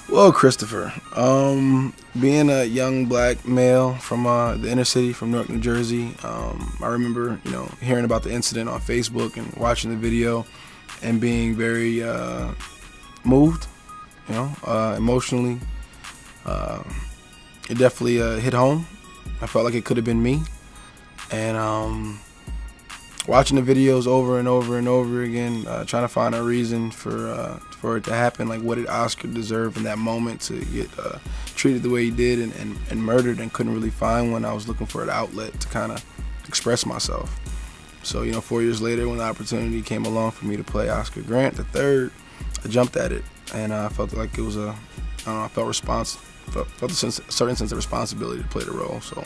Well, Christopher, being a young black male from the inner city, from Newark, New Jersey, I remember, hearing about the incident on Facebook and watching the video, and being very moved, emotionally. Uh, it definitely hit home. I felt like it could have been me, and watching the videos over and over and over again, trying to find a reason for it to happen. Like, what did Oscar deserve in that moment to get treated the way he did and murdered, and couldn't really find one. I was looking for an outlet to kind of express myself. So, 4 years later, when the opportunity came along for me to play Oscar Grant III, I jumped at it, and I felt like it was I felt a certain sense of responsibility to play the role. So.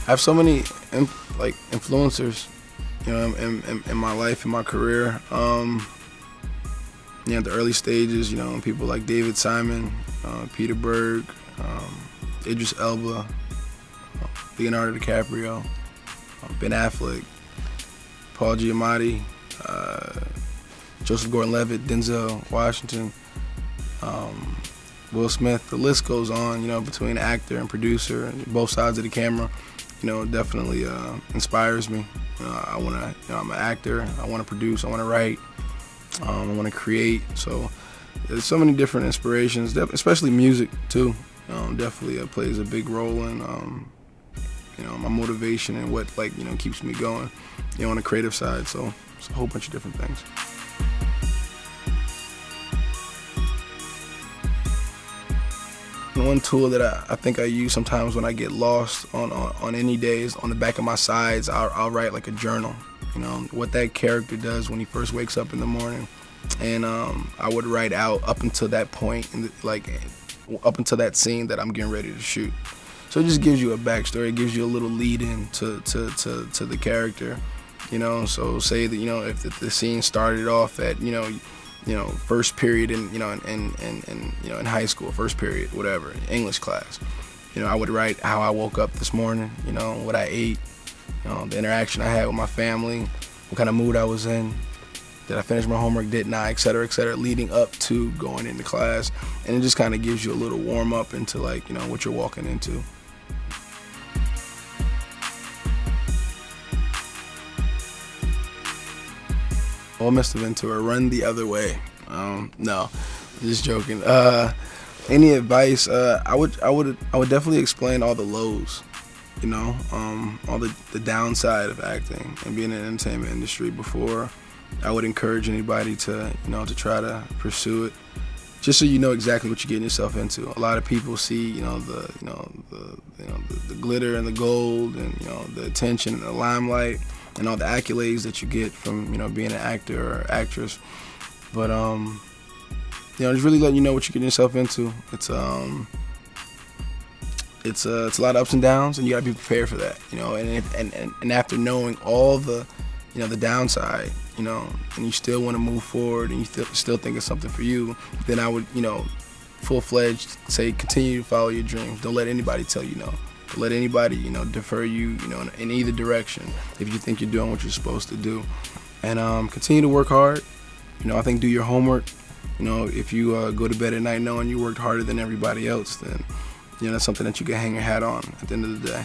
I have so many influencers, in my life, in my career. The early stages, people like David Simon, Peter Berg, Idris Elba, Leonardo DiCaprio, Ben Affleck, Paul Giamatti, Joseph Gordon-Levitt, Denzel Washington, Will Smith. The list goes on, between actor and producer, and both sides of the camera. Definitely inspires me. I'm an actor. I want to produce. I want to write. I want to create. So there's so many different inspirations, especially music too. Definitely plays a big role in my motivation and what keeps me going. On the creative side. So it's a whole bunch of different things. One tool that I think I use sometimes when I get lost on any days, on the back of my sides, I'll write like a journal, what that character does when he first wakes up in the morning. And I would write out up until that point, up until that scene that I'm getting ready to shoot. So it just gives you a backstory, it gives you a little lead in to the character, So say that, if the scene started off at, first period in high school, first period, whatever, English class. I would write how I woke up this morning, what I ate, the interaction I had with my family, what kind of mood I was in, did I finish my homework, didn't I, et cetera, leading up to going into class. And it just kind of gives you a little warm up into what you're walking into. Well, Mr. Ventura, run the other way. No, just joking. Any advice? I would definitely explain all the lows, all the downside of acting and being in the entertainment industry before I would encourage anybody to to try to pursue it, just so you know exactly what you're getting yourself into. A lot of people see the glitter and the gold and the attention and the limelight and all the accolades that you get from being an actor or actress, but just really letting you know what you're getting yourself into. It's a lot of ups and downs, and you gotta be prepared for that. And after knowing all the the downside, and you still want to move forward, and you still think it's something for you, then I would full-fledged say continue to follow your dreams. Don't let anybody tell you no. Don't let anybody defer you in either direction if you think you're doing what you're supposed to do. And continue to work hard. I think do your homework. If you go to bed at night knowing you worked harder than everybody else, then that's something that you can hang your hat on at the end of the day.